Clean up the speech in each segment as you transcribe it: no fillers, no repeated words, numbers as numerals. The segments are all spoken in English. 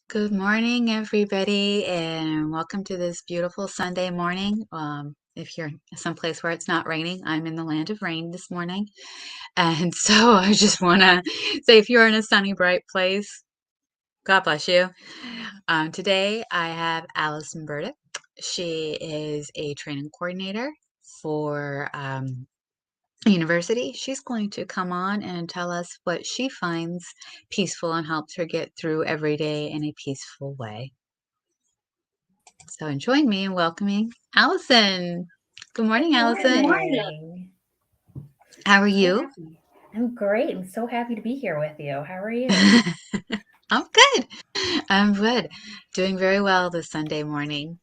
Good morning, everybody, and welcome to this beautiful Sunday morning. If you're someplace where it's not raining, I'm in the land of rain this morning. And so I just want to say if you're in a sunny, bright place, God bless you. Today I have Allison Burdick. She is a training coordinator for university. She's going to come on and tell us what she finds peaceful and helps her get through every day in a peaceful way. So join me in welcoming Allison. Good morning, Good Allison. morning. How are So you? happy. I'm great. I'm so happy to be here with you. How are you? I'm good. I'm good. Doing very well this Sunday morning.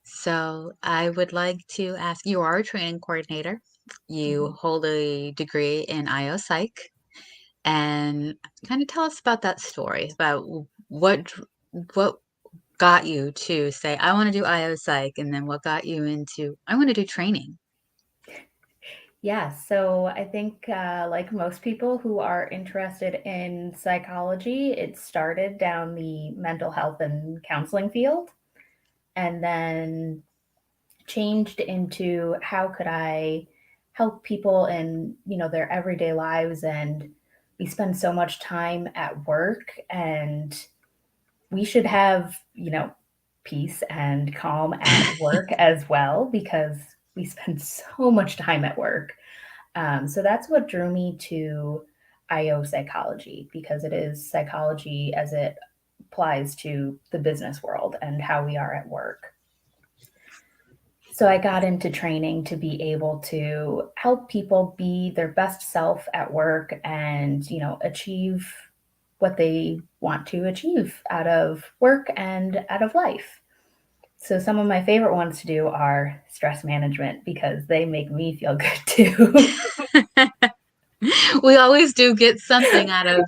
So I would like to ask, you are a training coordinator. You Mhm. hold a degree in IO Psych, and kind of tell us about that story, about what got you to say, I want to do IO Psych, and then what got you into, I want to do training. Yeah, so I think, like most people who are interested in psychology, it started down the mental health and counseling field and then changed into how could I help people in, their everyday lives. And we spend so much time at work, and we should have, peace and calm at work as well, because we spend so much time at work. So that's what drew me to IO psychology, because it is psychology as it applies to the business world and how we are at work. So I got into training to be able to help people be their best self at work and, achieve what they want to achieve out of work and out of life. So some of my favorite ones to do are stress management, because they make me feel good too. We always do get something out of,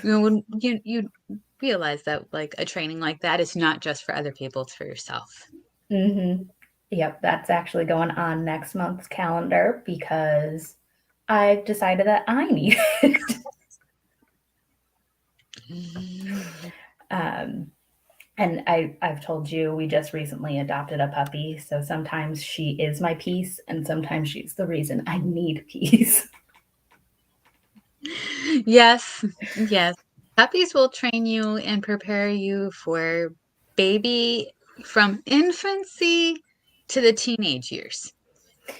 when you realize that like a training like that is not just for other people, it's for yourself. hmm Yep, that's actually going on next month's calendar because I've decided that I need it. Um, and I've told you we just recently adopted a puppy, so sometimes she is my peace, and sometimes she's the reason I need peace. Yes, yes. Puppies will train you and prepare you for baby from infancy to the teenage years.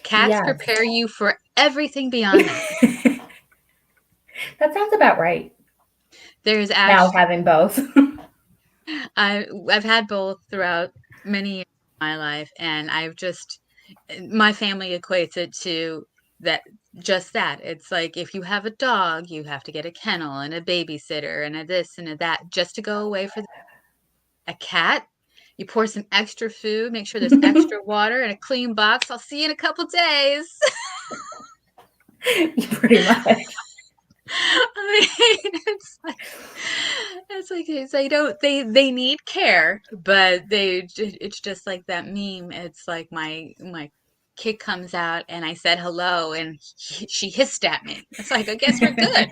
Cats Yes, prepare you for everything beyond that. that sounds about right. There's Now actually having both. I've had both throughout many years of my life, and I've just my family equates it to that just that. It's like if you have a dog, you have to get a kennel and a babysitter and a this and a that just to go away for a cat. You pour some extra food, make sure there's extra water and a clean box. I'll see you in a couple days. Pretty much. I mean, it's they don't they need care, but it's just like that meme. It's like my kid comes out and I said hello and she hissed at me. It's like I guess we're good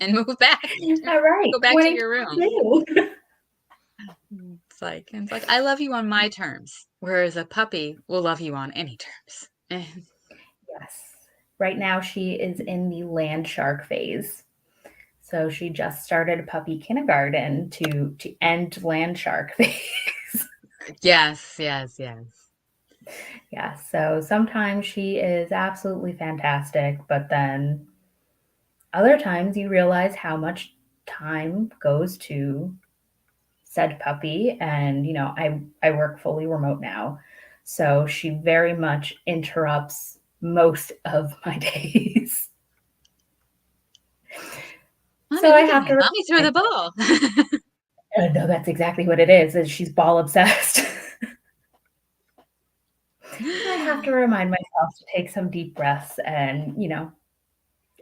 and move back, All right, go back to your room. 2022. It's like I love you on my terms, whereas a puppy will love you on any terms. Yes. Right now, she is in the land shark phase. So she just started puppy kindergarten to end land shark phase. Yes, yes, yes. Yeah. So sometimes she is absolutely fantastic, but then other times you realize how much time goes to said puppy. And I work fully remote now, so she very much interrupts most of my days. So Mommy, I look at have me. to Mommy threw the remind ball. no, that's exactly what it is she's ball obsessed. So I have to remind myself to take some deep breaths, and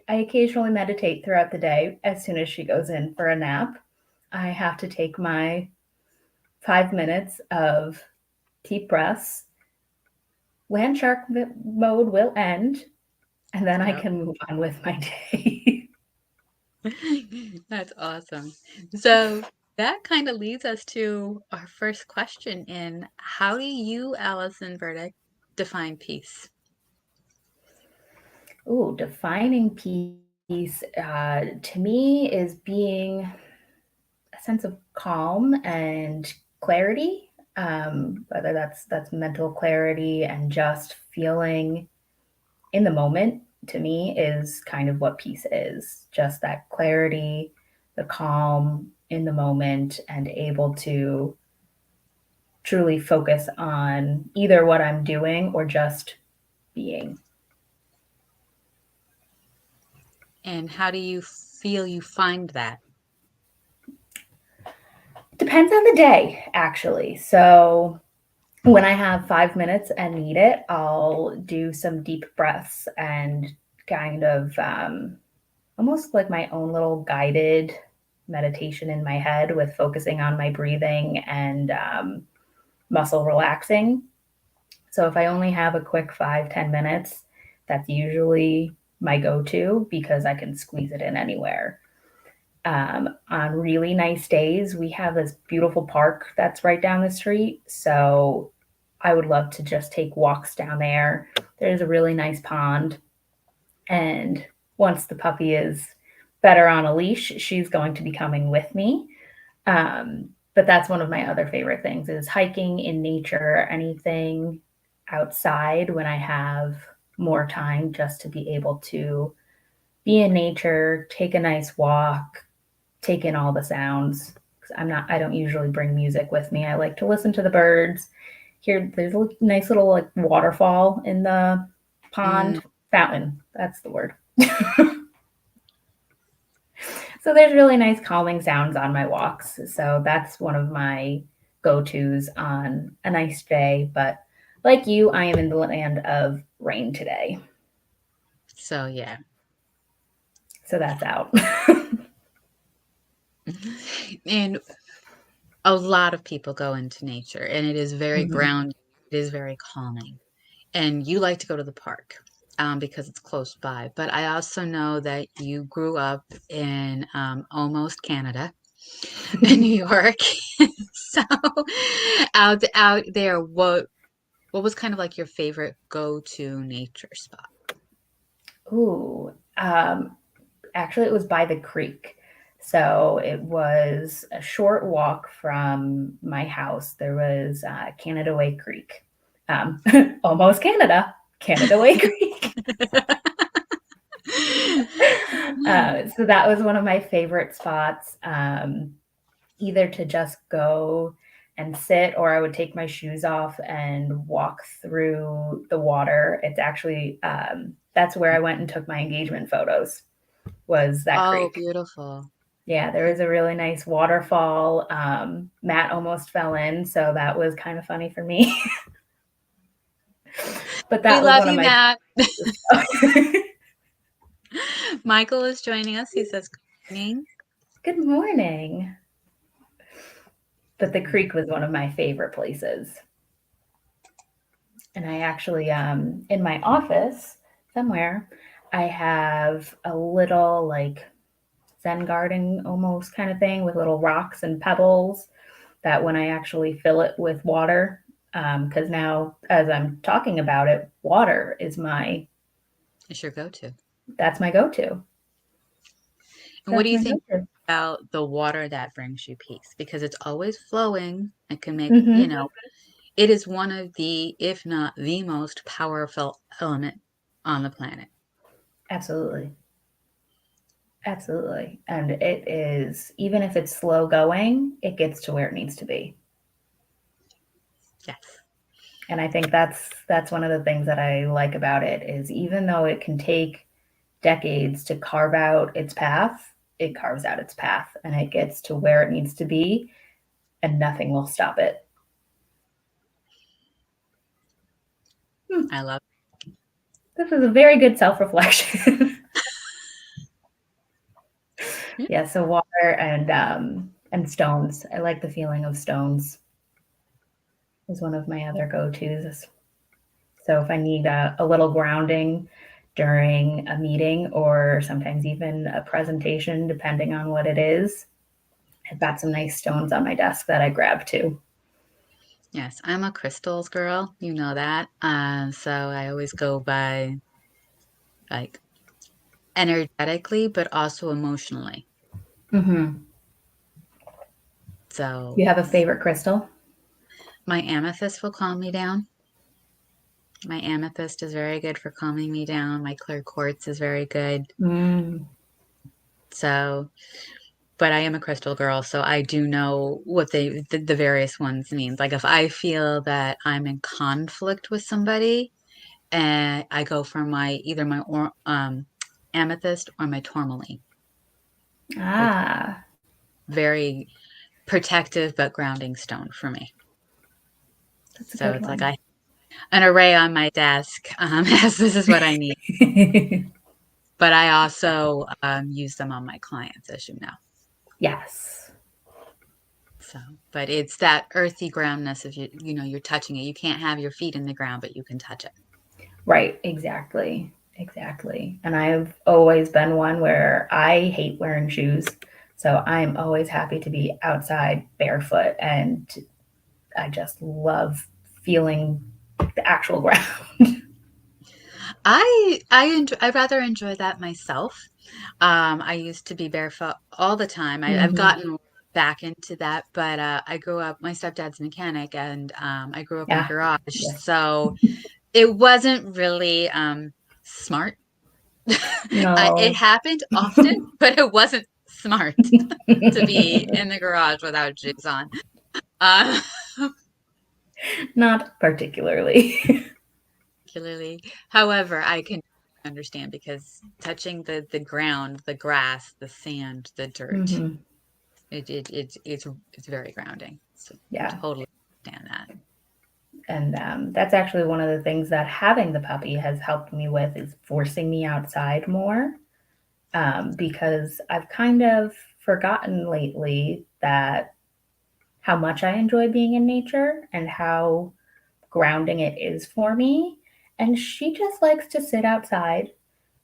I occasionally meditate throughout the day. As soon as she goes in for a nap, I have to take my 5 minutes of deep breaths. Land shark mode will end, and then I Yep. can move on with my day. That's awesome. So that kind of leads us to our first question in how do you, Allison Burdick, define peace? Ooh, defining peace to me is being a sense of calm and clarity. Whether that's mental clarity and just feeling in the moment. To me, is kind of what peace is. Just that clarity, the calm in the moment, and able to truly focus on either what I'm doing or just being. And how do you feel you find that? Depends on the day, actually. So when I have 5 minutes and need it, I'll do some deep breaths and kind of almost like my own little guided meditation in my head with focusing on my breathing and muscle relaxing. So if I only have a quick 5-10 minutes, that's usually my go to because I can squeeze it in anywhere. On really nice days, we have this beautiful park that's right down the street. So I would love to just take walks down there. There's a really nice pond. And once the puppy is better on a leash, she's going to be coming with me. But that's one of my other favorite things is hiking in nature, anything outside when I have more time just to be able to be in nature, take a nice walk, take in all the sounds. I don't usually bring music with me. I like to listen to the birds. Here, there's a nice little like waterfall in the Mm, pond, fountain. That's the word. So there's really nice calming sounds on my walks. So that's one of my go-tos on a nice day. But like you, I am in the land of rain today. so yeah. So that's out. And a lot of people go into nature and it is very Mhm. grounding. It is very calming. And you like to go to the park because it's close by. But I also know that you grew up in almost Canada, in New York. So out there, what was kind of like your favorite go-to nature spot? Ooh, actually, it was by the creek. So it was a short walk from my house. There was Canada Way Creek, um, almost Canada, Canada Way Creek. So that was one of my favorite spots, either to just go and sit, or I would take my shoes off and walk through the water. It's actually that's where I went and took my engagement photos. Was that Oh, creek? beautiful. Yeah, there was a really nice waterfall. Matt almost fell in, so that was kind of funny for me. But We that was love one of you, my. Matt. Michael is joining us. He says, "Good morning." Good morning. But the creek was one of my favorite places. And I actually, in my office somewhere, I have a little like Zen garden almost kind of thing with little rocks and pebbles that when I actually fill it with water, because now as I'm talking about it, water is It's your go-to. that's my go-to. And what do That's you my think go-to. about the water that brings you peace? Because it's always flowing. It can make, Hmm. it is one of the, if not the most powerful element on the planet. Absolutely. Absolutely. And it is, even if it's slow going, it gets to where it needs to be. Yes. And I think that's one of the things that I like about it is even though it can take decades to carve out its path, it carves out its path and it gets to where it needs to be and nothing will stop it. Hmm, I love this is a very good self-reflection. it. Yeah, so water and stones. I like the feeling of stones is one of my other go-tos. So if I need a little grounding during a meeting or sometimes even a presentation, depending on what it is. I've got some nice stones on my desk that I grab too. Yes, I'm a crystals girl. You know that. So I always go by like energetically, but also emotionally. Mm-hmm. So You have a favorite crystal? my amethyst will calm me down. My amethyst is very good for calming me down. My clear quartz is very good. Mm. So, but I am a crystal girl, so I do know what the various ones means. Like if I feel that I'm in conflict with somebody, and I go for my either my amethyst or my tourmaline. They're Ah, very protective but grounding stone for me. that's a So good it's like one. I an array on my desk as this is what I need. But I also use them on my clients, as you know. Yes. So, but it's that earthy groundness of you're touching it. You can't have your feet in the ground, but you can touch it. Right, exactly. Exactly. And I've always been one where I hate wearing shoes. So I'm always happy to be outside barefoot, and I just love feeling the actual ground. I rather enjoy that myself. I used to be barefoot all the time. I've Hmm. gotten back into that, but I grew up. My stepdad's a mechanic, and I grew up in a Yeah. garage, Yes. so it wasn't really smart. It No. happened often, but it wasn't smart to be in the garage without shoes on. Uh, Not particularly. Particularly, however, I can understand because touching the ground, the grass, the sand, the dirt, Hmm. it's very grounding. So Yeah. totally understand that. And that's actually one of the things that having the puppy has helped me with, is forcing me outside more, because I've kind of forgotten lately that how much I enjoy being in nature and how grounding it is for me. And she just likes to sit outside.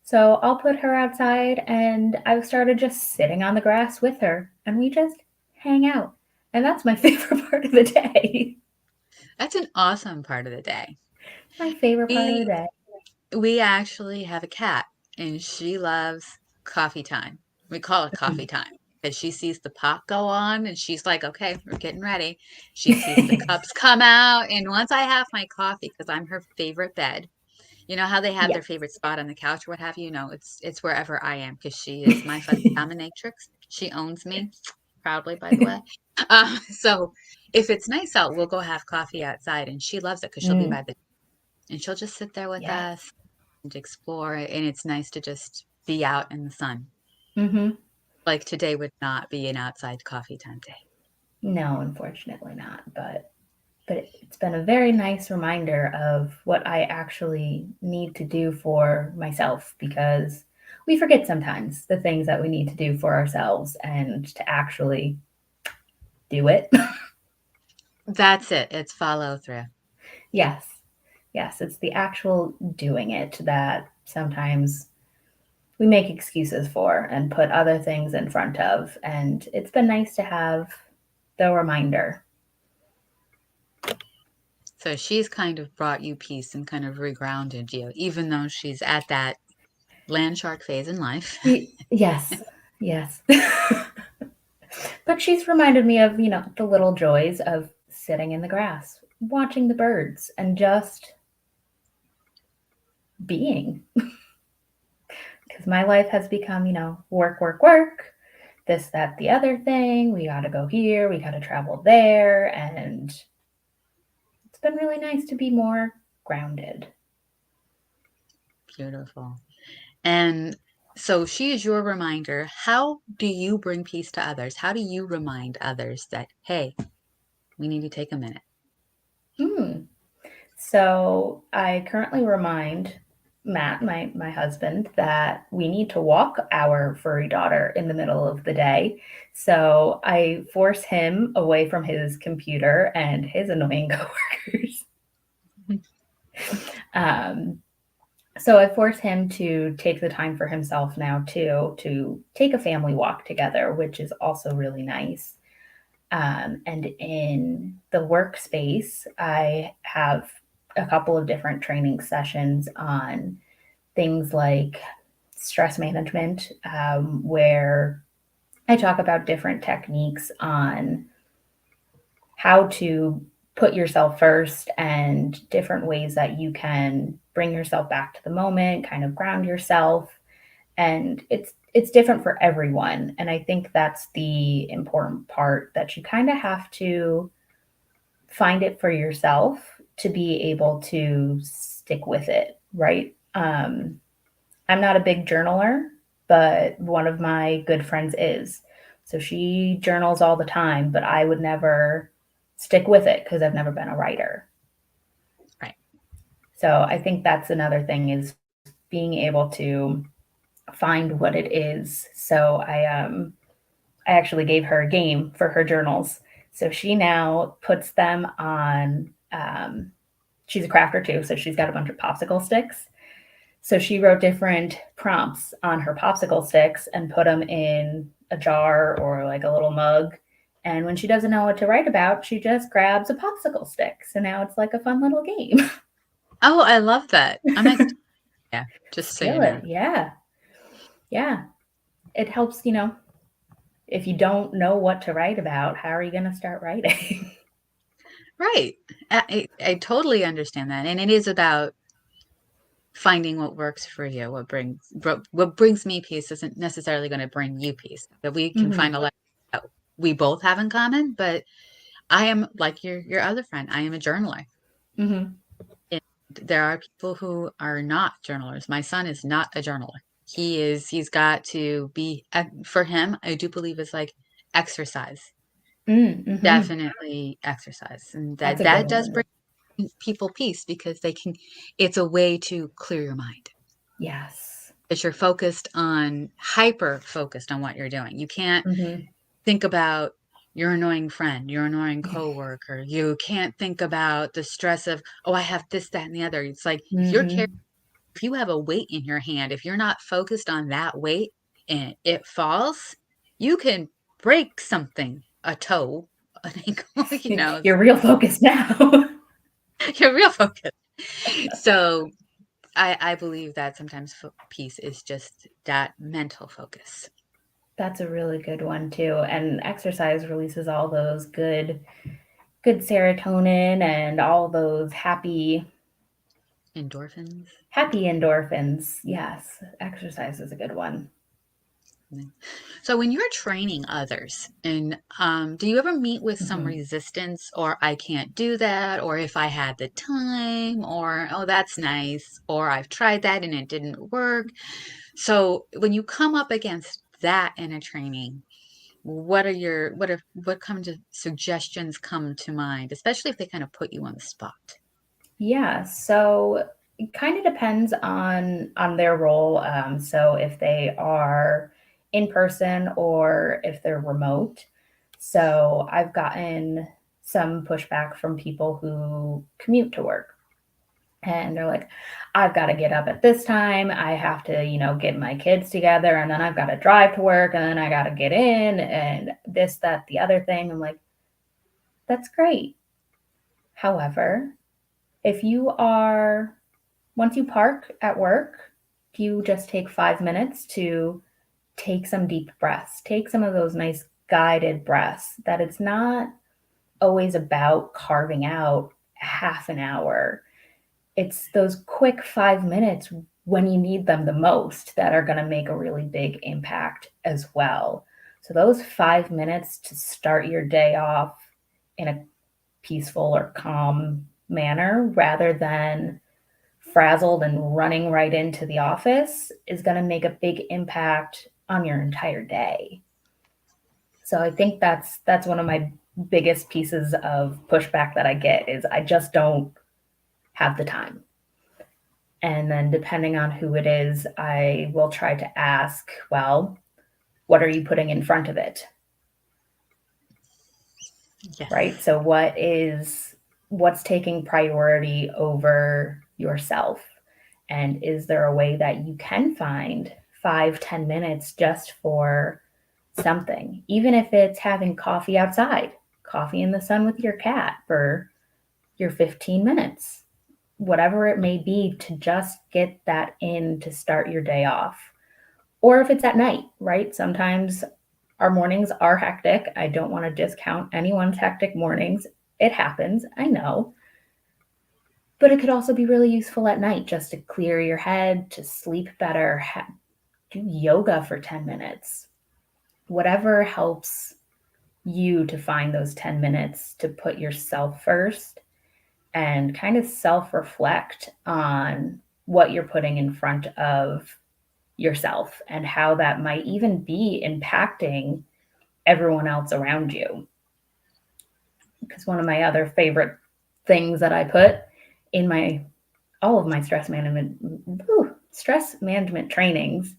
So I'll put her outside, and I've started just sitting on the grass with her, and we just hang out. And that's my favorite part of the day. That's an awesome part of the day. My favorite part of the We day. we actually have a cat and she loves coffee time. We call it coffee time because she sees the pot go on and she's like, okay, we're getting ready. She sees the cups come out. And once I have my coffee, because I'm her favorite bed, you know how they have Yeah. their favorite spot on the couch or what have you? No, it's wherever I am because she is my fuzzy dominatrix. She owns me proudly, by the way. So if it's nice out, we'll go have coffee outside, and she loves it because she'll be Mm, by the and she'll just sit there with yes. us and explore it. And it's nice to just be out in the sun. Hmm. Like today would not be an outside coffee time day. No, unfortunately not. But it's been a very nice reminder of what I actually need to do for myself, because we forget sometimes the things that we need to do for ourselves and to actually do it. That's it. It's follow through. Yes. Yes, it's the actual doing it that sometimes we make excuses for and put other things in front of. And it's been nice to have the reminder. So she's kind of brought you peace and kind of regrounded you, even though she's at that land shark phase in life. Yes, yes. But she's reminded me of, the little joys of sitting in the grass, watching the birds, and just being. Because my life has become, work, work, work, this, that, the other thing. We got to go here, we got to travel there. And it's been really nice to be more grounded. Beautiful. And so she is your reminder. How do you bring peace to others? How do you remind others that, hey, we need to take a minute? Hmm. So I currently remind Matt, my husband, that we need to walk our furry daughter in the middle of the day. So I force him away from his computer and his annoying coworkers. Um, So I force him to take the time for himself now too, to take a family walk together, which is also really nice. And in the workspace, I have a couple of different training sessions on things like stress management, where I talk about different techniques on how to put yourself first and different ways that you can bring yourself back to the moment, kind of ground yourself. And it's different for everyone. And I think that's the important part, that you kind of have to find it for yourself to be able to stick with it, right? I'm not a big journaler, but one of my good friends is. So she journals all the time, but I would never stick with it because I've never been a writer. Right. So I think that's another thing, is being able to find what it is. So I actually gave her a game for her journals. So she now puts them on. She's a crafter too, so she's got a bunch of popsicle sticks. So she wrote different prompts on her popsicle sticks and put them in a jar or like a little mug. And when she doesn't know what to write about, she just grabs a popsicle stick. So now it's like a fun little game. Oh, I love that. I might yeah, just so you Steal know. it. Yeah. Yeah. It helps, if you don't know what to write about, how are you going to start writing? Right. I totally understand that. And it is about finding what works for you. What brings me peace isn't necessarily going to bring you peace. But we can Hmm. find a lot that we both have in common. But I am like your other friend. I am a journaler. Hmm. And there are people who are not journalers. My son is not a journaler. He's got to be for him, I do believe it's like exercise. Mm-hmm. Definitely exercise. And That's a good that does one. bring people peace because it's a way to clear your mind. Yes. That you're focused on hyper focused on what you're doing. You can't Hmm. think about your annoying friend, your annoying coworker. You can't think about the stress of, oh, I have this, that, and the other. It's like Hmm. if you have a weight in your hand, if you're not focused on that weight and it falls, you can break something, a toe, an ankle, You're real focused now. you're real focused. So I believe that sometimes peace is just that mental focus. That's a really good one too. And exercise releases all those good serotonin and all those Endorphins. happy endorphins. Yes, exercise is a good one. So when you're training others, and do you ever meet with some Hmm. resistance, or I can't do that, or if I had the time, or oh that's nice, or I've tried that and it didn't work. So when you come up against that in a training, what kind of suggestions come to mind, especially if they kind of put you on the spot? Yeah, so it kind of depends on their role. So if they are in person or if they're remote. So I've gotten some pushback from people who commute to work. And they're like, I've got to get up at this time. I have to, get my kids together, and then I've got to drive to work, and then I got to get in, and this, that, the other thing. I'm like, that's great. However, if you are, once you park at work, you just take 5 minutes to take some deep breaths, take some of those nice guided breaths, that it's not always about carving out half an hour. It's those quick 5 minutes when you need them the most that are going to make a really big impact as well. So, those 5 minutes to start your day off in a peaceful or calm manner rather than frazzled and running right into the office is going to make a big impact on your entire day. So I think that's one of my biggest pieces of pushback that I get, is I just don't have the time. And then depending on who it is, I will try to ask, well, what are you putting in front of it? Yes. Right? So what's taking priority over yourself? And is there a way that you can find 5-10 minutes just for something, even if it's having coffee outside, coffee in the sun with your cat for your 15 minutes, whatever it may be, to just get that in to start your day off. Or if it's at night, right? Sometimes our mornings are hectic. I don't want to discount anyone's hectic mornings. It happens, I know. But it could also be really useful at night just to clear your head, to sleep better, do yoga for 10 minutes. Whatever helps you to find those 10 minutes to put yourself first and kind of self-reflect on what you're putting in front of yourself and how that might even be impacting everyone else around you. Because one of my other favorite things that I put in all of my stress management trainings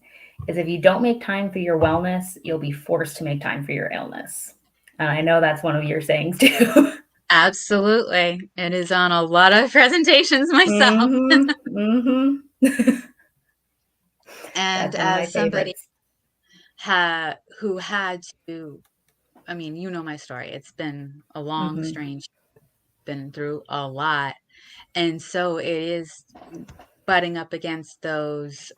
is, if you don't make time for your wellness, you'll be forced to make time for your illness. And I know that's one of your sayings too. Absolutely. It is on a lot of presentations myself. Mm-hmm. And That's one of my as somebody favorites. who had to, I mean, you know my story. It's been a long, strange, been through a lot. And so it is butting up against those,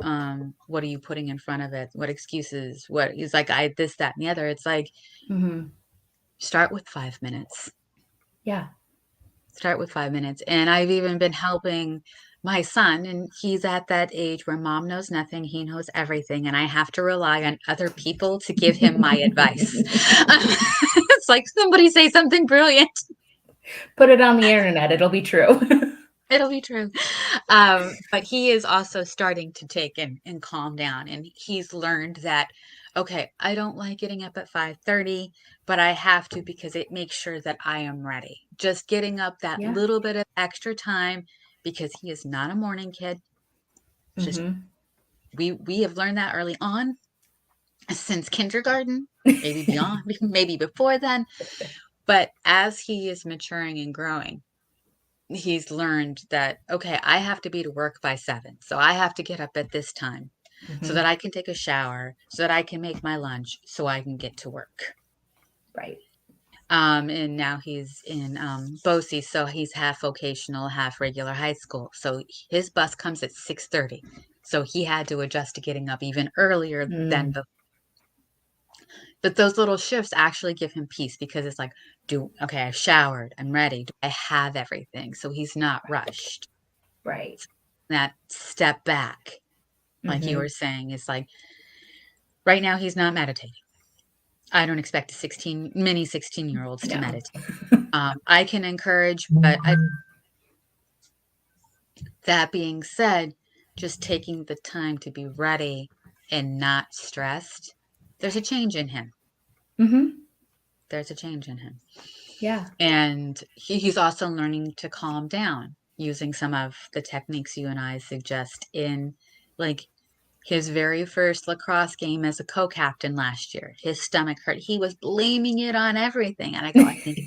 what are you putting in front of it? What excuses? What is like, this, that, and the other. It's like, start with 5 minutes. Yeah. Start with 5 minutes. And I've even been helping my son, and he's at that age where mom knows nothing, he knows everything, and I have to rely on other people to give him my advice. It's like, somebody say something brilliant. Put it on the internet, it'll be true. It'll be true. But he is also starting to take and calm down, and he's learned that, okay, I don't like getting up at 5:30, but I have to because it makes sure that I am ready. Just getting up that little bit of extra time, because he is not a morning kid. Just we have learned that early on, since kindergarten, maybe beyond, maybe before then. But as he is maturing and growing, he's learned that, okay, I have to be to work by 7. So I have to get up at this time so that I can take a shower, so that I can make my lunch, so I can get to work. Right. And now he's in BOCES, so he's half vocational, half regular high school. So his bus comes at 6:30. So he had to adjust to getting up even earlier than before. But those little shifts actually give him peace, because it's like, okay, I've showered, I'm ready, do I have everything? So he's not rushed. Right. That step back, like you were saying, is like, right now he's not meditating. I don't expect many 16-year-olds to meditate. I can encourage, but that being said, just taking the time to be ready and not stressed, there's a change in him. There's a change in him. Yeah. And he's also learning to calm down using some of the techniques you and I suggest, in like his very first lacrosse game as a co-captain last year. His stomach hurt. He was blaming it on everything. And I go, I think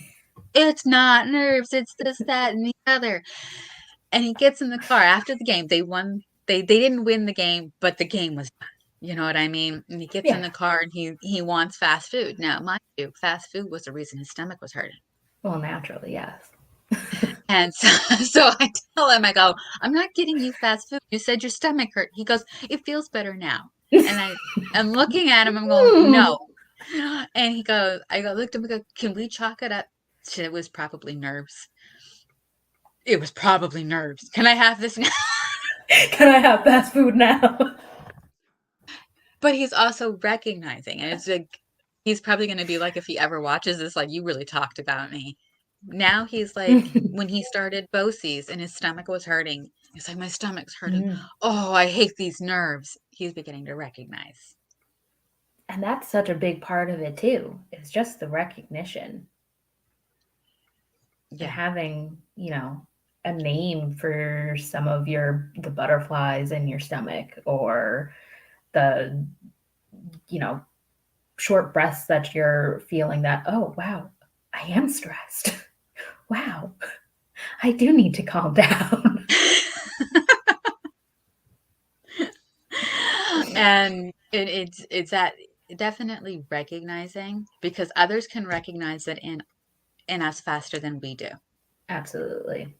it's not nerves. It's this, that, and the other. And he gets in the car after the game. They won. They didn't win the game, but the game was done. You know what I mean? And he gets in the car and he wants fast food. Now, mind you, fast food was the reason his stomach was hurting. Well, naturally, yes. And so I tell him, I go, I'm not getting you fast food. You said your stomach hurt. He goes, it feels better now. And I'm looking at him, I'm going, no. And looked at him, I go, can we chalk it up? It was probably nerves. It was probably nerves. Can I have this now? Can I have fast food now? But he's also recognizing, and it's like, he's probably going to be like, if he ever watches this, like, you really talked about me. Now he's like, when he started BOCES and his stomach was hurting, he's like, my stomach's hurting. Oh, I hate these nerves. He's beginning to recognize. And that's such a big part of it too. It's just the recognition. Yeah. And having, a name for some of the butterflies in your stomach, or the, short breaths that you're feeling, that, oh, wow, I am stressed. Wow, I do need to calm down. And it's that definitely recognizing, because others can recognize it in us faster than we do. Absolutely.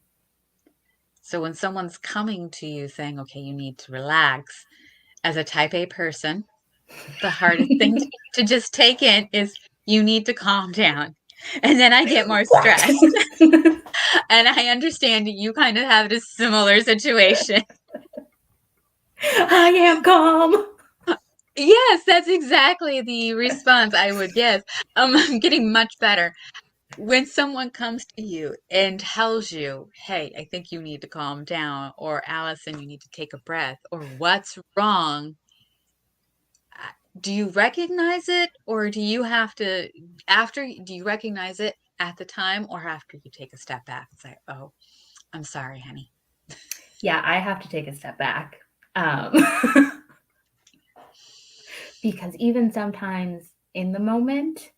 So when someone's coming to you saying, okay, you need to relax, as a type A person, the hardest thing to just take in is you need to calm down. And then I get more What? stressed. And I understand you kind of have this similar situation. I am calm. Yes, that's exactly the response I would give. I'm getting much better. When someone comes to you and tells you, hey, I think you need to calm down, or Allison, you need to take a breath, or what's wrong, do you recognize it, or do you have to, do you recognize it at the time, or after you take a step back and say, oh, I'm sorry, honey? Yeah, I have to take a step back. Um, because even sometimes in the moment,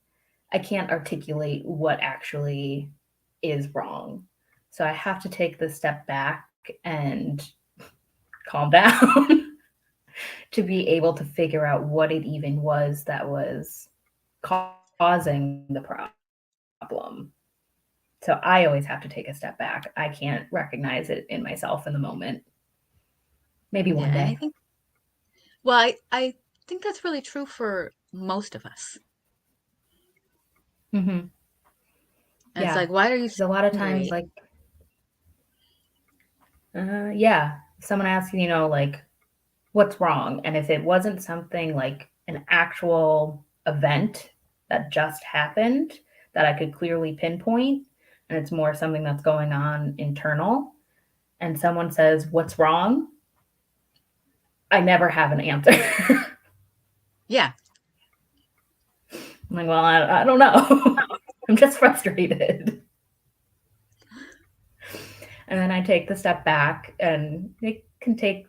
I can't articulate what actually is wrong. So I have to take the step back and calm down to be able to figure out what it even was that was causing the problem. So I always have to take a step back. I can't recognize it in myself in the moment. Maybe Yeah, one and I day. think, well, I think that's really true for most of us. Hmm. And it's Yeah, like, why are you because so a lot of times, angry? like, yeah, someone asks you, like, what's wrong? And if it wasn't something like an actual event that just happened that I could clearly pinpoint, and it's more something that's going on internal, and someone says, what's wrong? I never have an answer. Yeah. I'm like, well, I don't know. I'm just frustrated. And then I take the step back, and it can take,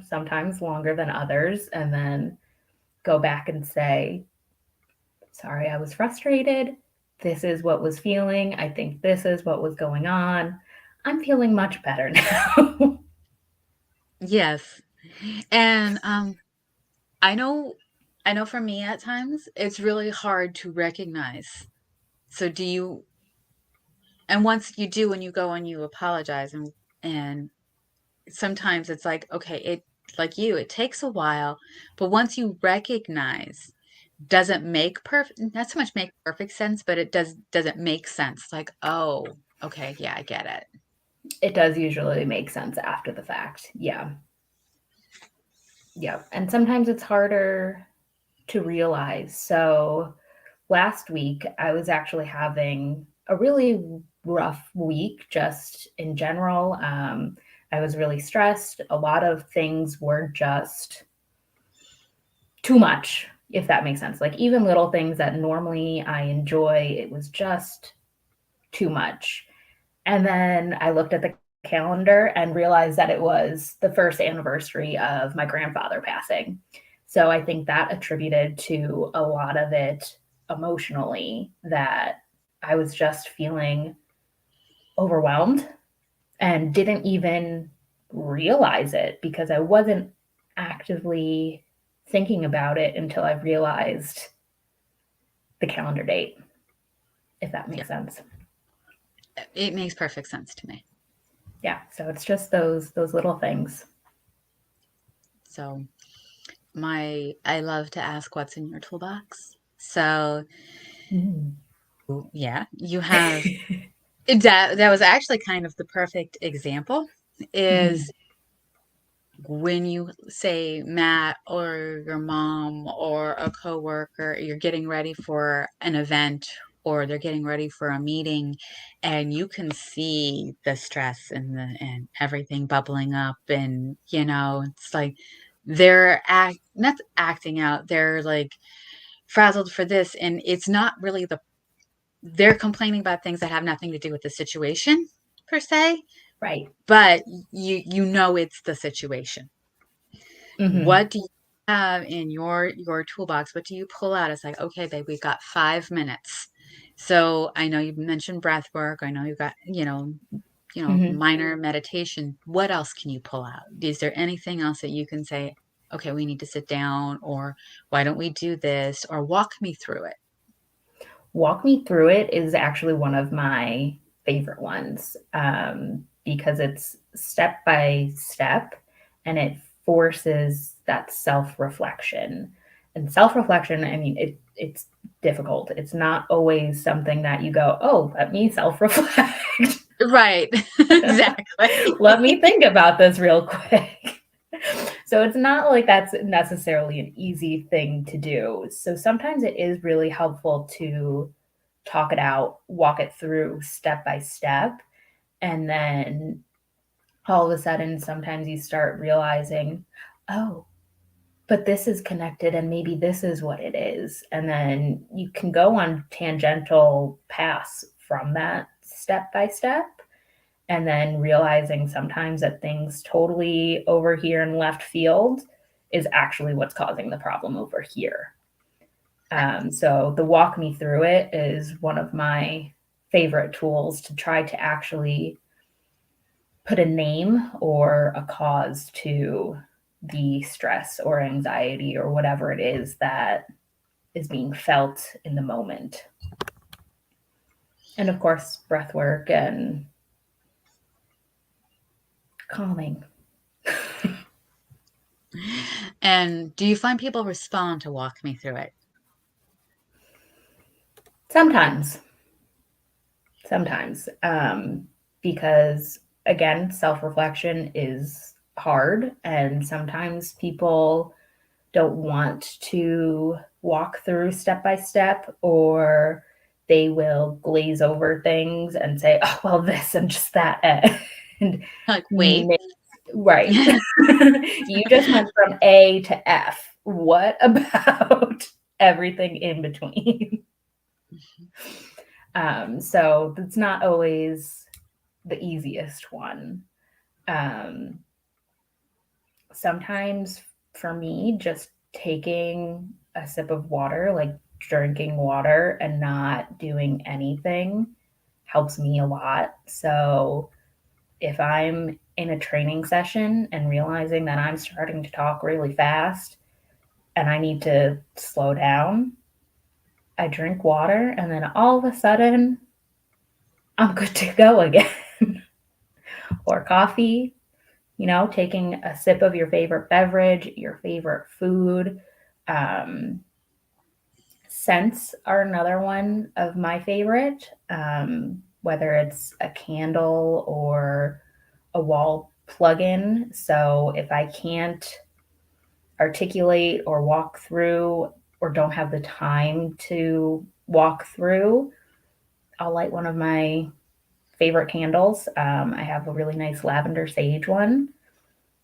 sometimes longer than others. And then go back and say, sorry, I was frustrated. This is what was feeling. I think this is what was going on. I'm feeling much better now. Yes. And I know I know for me at times it's really hard to recognize. So do you, and once you do, when you go and you apologize, and sometimes it's like, okay, it, like you, it takes a while, but once you recognize, doesn't make perfect, not so much make perfect sense, but it doesn't make sense. Like, oh, okay, yeah, I get it. It does usually make sense after the fact. Yeah. Yeah. And sometimes it's harder to realize. So last week, I was actually having a really rough week just in general. I was really stressed. A lot of things were just too much, if that makes sense. Like even little things that normally I enjoy, it was just too much. And then I looked at the calendar and realized that it was the first anniversary of my grandfather passing. So I think that attributed to a lot of it emotionally, that I was just feeling overwhelmed and didn't even realize it because I wasn't actively thinking about it until I realized the calendar date, if that Yeah, makes sense. it makes perfect sense to me. Yeah, so it's just those little things. So I love to ask what's in your toolbox. So Mm. yeah, you have, that was actually kind of the perfect example, Mhm. is when you say Matt or your mom or a coworker, you're getting ready for an event, or they're getting ready for a meeting, and you can see the stress and everything bubbling up, and it's like they're not acting out, they're like frazzled for this, and it's not really they're complaining about things that have nothing to do with the situation per se, Right. but you know it's the situation. Mhm. What do you have in your toolbox? What do you pull out? It's like, okay, babe, we've got 5 minutes. So I know you mentioned breath work. I know you've got, Mhm. minor meditation. What else can you pull out? Is there anything else that you can say? okay, we need to sit down, or why don't we do this, or walk me through it? Walk me through it is actually one of my favorite ones, because it's step by step and it forces that self reflection. And self reflection, I mean, it's difficult. It's not always something that you go, oh, let me self reflect. Right. Exactly. Let me think about this real quick. So it's not like that's necessarily an easy thing to do. So sometimes it is really helpful to talk it out, walk it through step by step. And then all of a sudden, sometimes you start realizing, oh, but this is connected and maybe this is what it is. And then you can go on tangential paths from that step by step. And then realizing sometimes that things totally over here in left field is actually what's causing the problem over here. So the walk me through it is one of my favorite tools to try to actually put a name or a cause to the stress or anxiety or whatever it is that is being felt in the moment. And of course, breath work and calming. And do you find people respond to walk me through it? Sometimes, because again, self reflection is hard, and sometimes people don't want to walk through step by step, or they will glaze over things and say, oh, well, this and just that. And Like, wait. right. You just went from A to F. What about everything in between? So it's not always the easiest one. Um, Sometimes for me, just taking a sip of water, like drinking water and not doing anything, helps me a lot. So if I'm in a training session and realizing that I'm starting to talk really fast and I need to slow down, I drink water and then all of a sudden I'm good to go again. Or coffee, taking a sip of your favorite beverage, your favorite food. Um, Scents are another one of my favorite, whether it's a candle or a wall plug in. So if I can't articulate or walk through or don't have the time to walk through, I'll light one of my favorite candles. I have a really nice lavender sage one.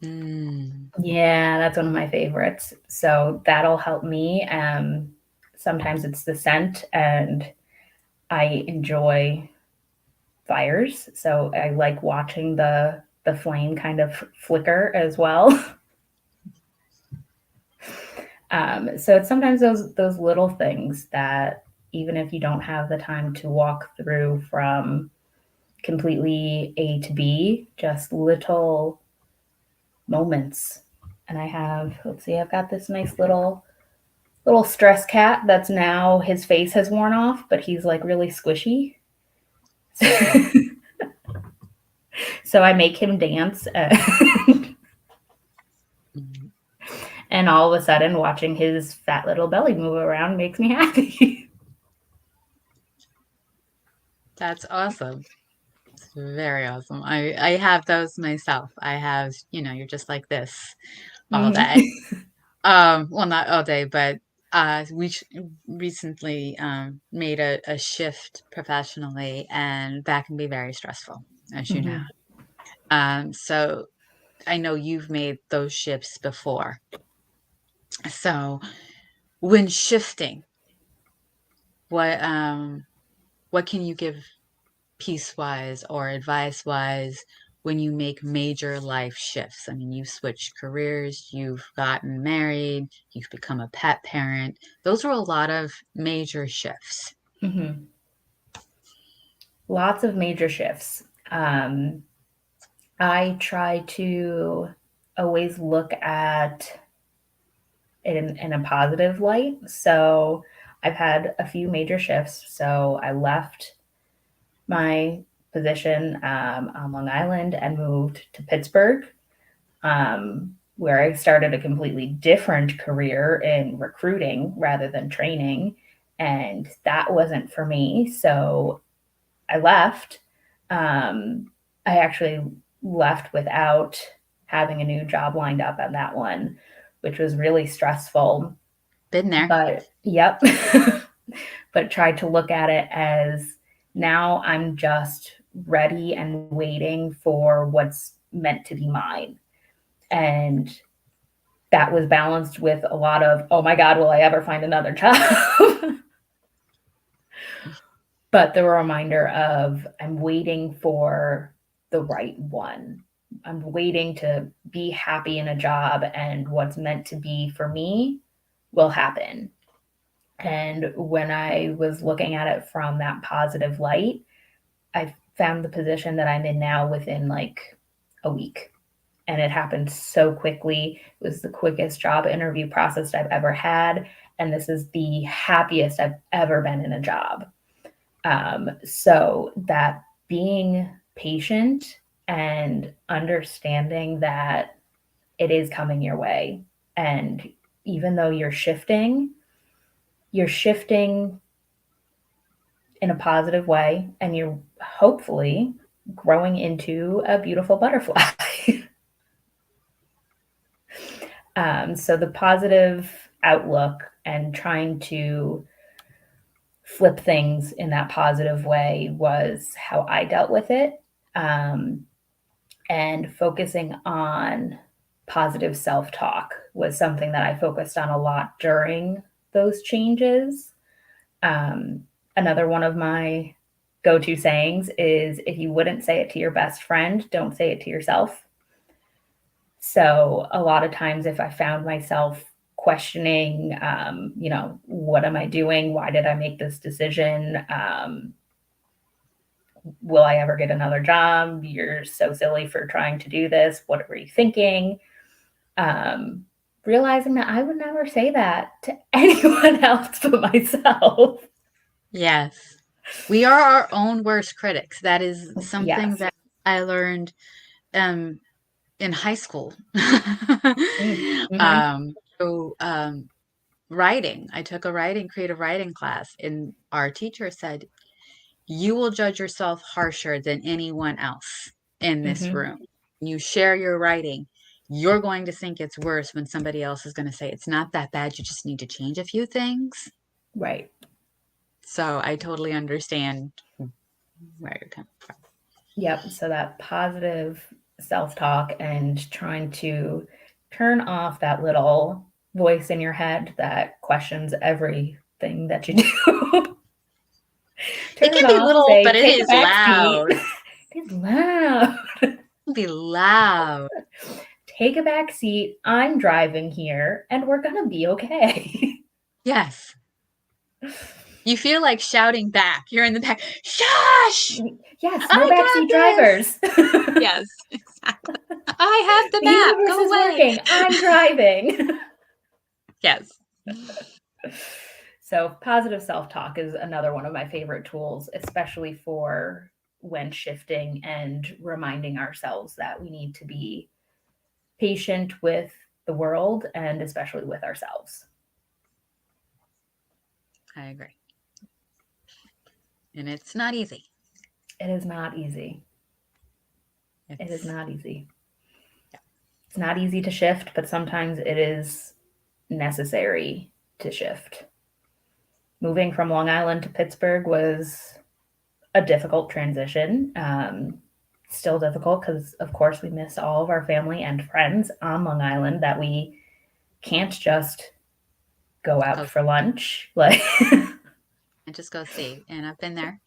Mm. Yeah, that's one of my favorites. So that'll help me. Sometimes it's the scent, and I enjoy fires, so I like watching the flame kind of flicker as well. So it's sometimes those little things that even if you don't have the time to walk through from completely A to B, just little moments. And let's see, I've got this nice little stress cat that's now his face has worn off, but he's like really squishy. So I make him dance, and all of a sudden watching his fat little belly move around makes me happy. That's awesome. It's very awesome. I have those myself. I have, you're just like this all day. Well, not all day, but we recently made a shift professionally, and that can be very stressful, as you know. Mhm. So I know you've made those shifts before. So when shifting, what um what can you give piece-wise or advice-wise when you make major life shifts? I mean, you've switched careers, you've gotten married, you've become a pet parent. Those are a lot of major shifts. Mhm. Lots of major shifts. I try to always look at in a positive light. So I've had a few major shifts. So I left my position on Long Island and moved to Pittsburgh, where I started a completely different career in recruiting rather than training. And that wasn't for me. So I left. I actually left without having a new job lined up on that one, which was really stressful. Been there. But yep, but tried to look at it as now I'm just ready and waiting for what's meant to be mine. And that was balanced with a lot of, oh my God, will I ever find another job? But the reminder of I'm waiting for the right one. I'm waiting to be happy in a job, and what's meant to be for me will happen. And when I was looking at it from that positive light, I found the position that I'm in now within like a week. And it happened so quickly. It was the quickest job interview process I've ever had. And this is the happiest I've ever been in a job. So that being patient and understanding that it is coming your way. And even though you're shifting in a positive way, and you're hopefully growing into a beautiful butterfly. So the positive outlook and trying to flip things in that positive way was how I dealt with it. And focusing on positive self-talk was something that I focused on a lot during those changes. Another one of my go-to sayings is, if you wouldn't say it to your best friend, don't say it to yourself. So a lot of times if I found myself questioning, what am I doing? Why did I make this decision? Will I ever get another job? You're so silly for trying to do this. What were you thinking? Realizing that I would never say that to anyone else but myself. Yes. We are our own worst critics. That is something Yes. that I learned in high school. Mm-hmm. So writing. I took a creative writing class, and our teacher said, you will judge yourself harsher than anyone else in this Mm-hmm. room. You share your writing, you're going to think it's worse when somebody else is going to say it's not that bad. You just need to change a few things. Right. So I totally understand where you're coming from. Yep. So that positive self-talk and trying to turn off that little voice in your head that questions everything that you do. It Turn can it be off, little, but say, it take a is back seat. loud. It's loud. It can be loud. Take a back seat. I'm driving here and we're going to be okay. Yes. You feel like shouting back. You're in the back. Shush! Yes, no I backseat got this. drivers. Yes, exactly. I have the The map. universe Go is away. working. I'm driving. Yes. So, positive self talk is another one of my favorite tools, especially for when shifting and reminding ourselves that we need to be patient with the world and especially with ourselves. I agree. And it's not easy. It is not easy. It is It's, not easy. yeah. It's not easy to shift, but sometimes it is necessary to shift. Moving from Long Island to Pittsburgh was a difficult transition. Still difficult because, of course, we miss all of our family and friends on Long Island that we can't just go out Go for lunch. Like, and just go see. And I've been there.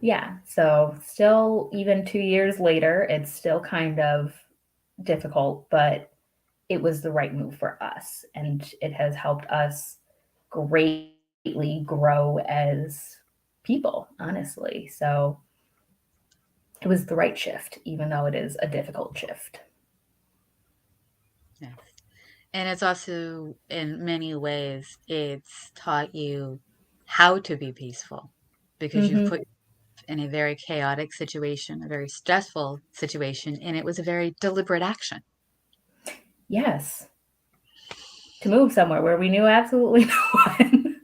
yeah. So, still, even 2 years later, it's still kind of difficult, but it was the right move for us. And it has helped us greatly grow as people, honestly. So, it was the right shift, even though it is a difficult shift. Yes. And it's also, in many ways, it's taught you how to be peaceful because you've Hmm. put in a very chaotic situation, a very stressful situation, and it was a very deliberate action. Yes. To move somewhere where we knew absolutely no one.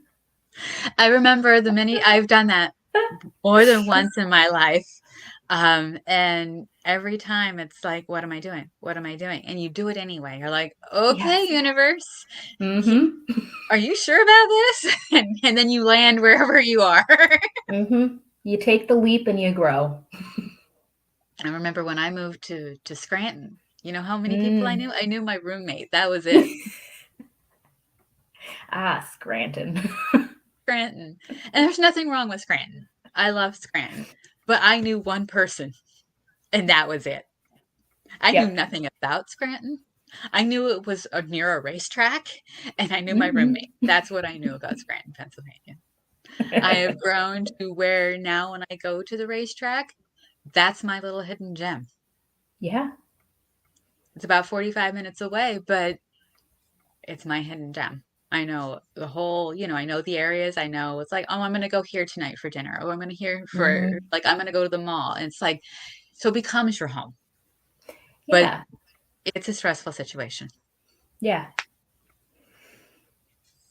I remember I've done that more than once in my life. And every time it's like, what am I doing? What am I doing? And you do it anyway. You're like, okay, Yes. universe, you, Hmm. are you sure about this? And then you land wherever you are. Hmm. You take the leap and you grow. I remember when I moved to Scranton, you know how many people I Mm. knew? I knew my roommate. That was it. Ah, Scranton. Scranton. And there's nothing wrong with Scranton. I love Scranton. But I knew one person, and that was it. I knew Yep. nothing about Scranton. I knew it was near a racetrack, and I knew my roommate. Hmm. That's what I knew about Scranton, Pennsylvania. I have grown to where now when I go to the racetrack, that's my little hidden gem. Yeah. It's about 45 minutes away, but it's my hidden gem. I know the whole, I know the areas. I know it's like, oh, I'm going to go here tonight for dinner. Oh, I'm going to here for, Hmm. like, I'm going to go to the mall. And it's like, so it becomes your home, but Yeah. it's a stressful situation. Yeah.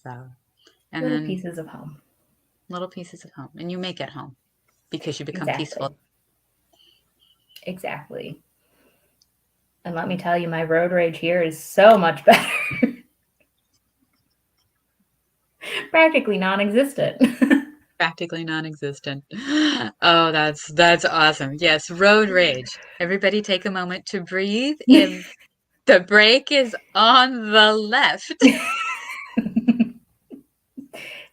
So, and Little then pieces of home. little pieces of home, and you make it home because you become peaceful. Exactly. Exactly. And let me tell you, my road rage here is so much better. Practically non existent. Practically non-existent. Oh, that's awesome. Yes, road rage. Everybody take a moment to breathe. If the brake is on the left,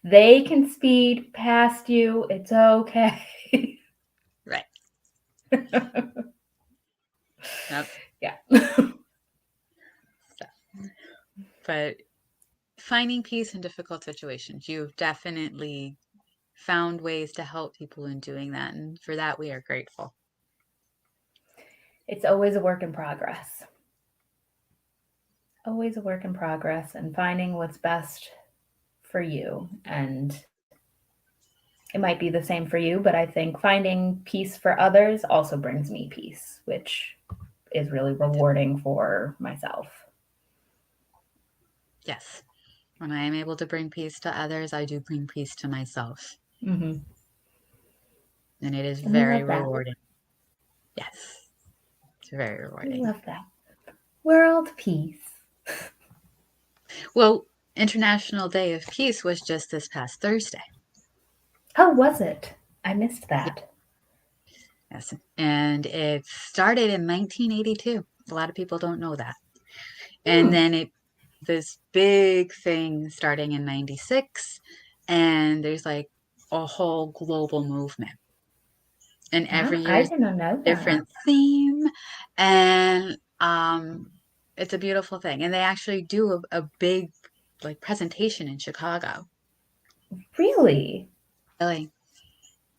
They can speed past you. It's okay. right. Yep. Yeah. So, but finding peace in difficult situations, you've definitely found ways to help people in doing that, and for that we are grateful. It's always a work in progress. Always a work in progress and finding what's best for you. And it might be the same for you, but I think finding peace for others also brings me peace, which is really rewarding for myself. Yes. When I am able to bring peace to others, I do bring peace to myself. Hmm. And it is And we very love that. rewarding. Yes. It's very We rewarding. love that. World peace. Well, International Day of Peace was just this past Thursday. Oh, was it? I missed that. Yes. And it started in 1982. A lot of people don't know that. And Hmm. then this big thing starting in 96, and there's like a whole global movement. And every Wow, year I is didn't know a that. different theme. And it's a beautiful thing. And they actually do a big like presentation in Chicago. Really? Really.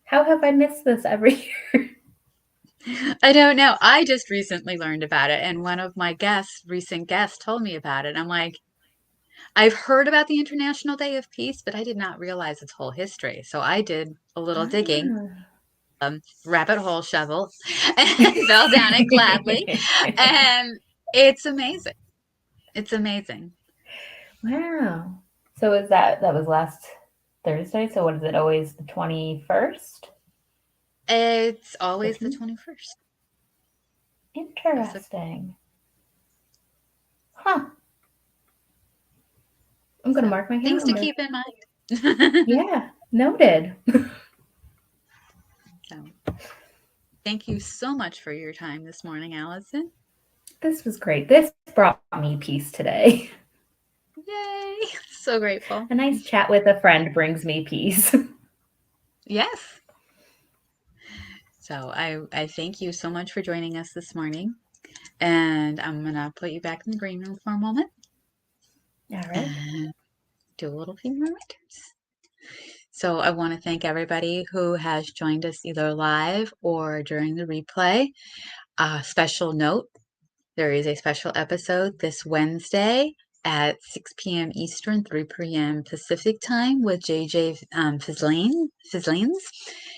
How have I missed this every year? I don't know. I just recently learned about it, and one of my recent guests, told me about it. I'm like, I've heard about the International Day of Peace, but I did not realize its whole history. So I did a little digging, Ah. rabbit hole shovel, and fell down it gladly. And it's amazing. It's amazing. Wow. So is that was last Thursday? So what is it? Always the 21st? It's The always the 20? 21st. Yes, Interesting. Huh. I'm gonna so mark my things to calendar. keep in mind. Yeah, noted. So thank you so much for your time this morning, Allison. This was great. This brought me peace today. Yay! So grateful. A nice chat with a friend brings me peace. Yes. So I thank you so much for joining us this morning. And I'm gonna put you back in the green room for a moment All right. and do a little few reminders. So I want to thank everybody who has joined us either live or during the replay. Special note, there is a special episode this Wednesday at 6 p.m. Eastern, 3 p.m. Pacific time with JJ Fislines.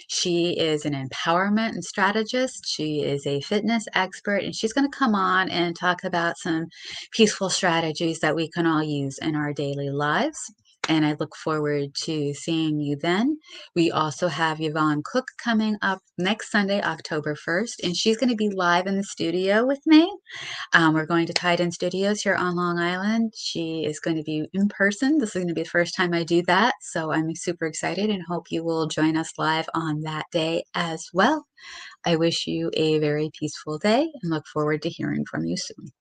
She is an empowerment and strategist. She is a fitness expert, and she's going to come on and talk about some peaceful strategies that we can all use in our daily lives. And I look forward to seeing you then. We also have Yvonne Cook coming up next Sunday, October 1st, and she's going to be live in the studio with me. We're going to Tide In Studios here on Long Island. She is going to be in person. This is going to be the first time I do that, so I'm super excited and hope you will join us live on that day as well. I wish you a very peaceful day and look forward to hearing from you soon.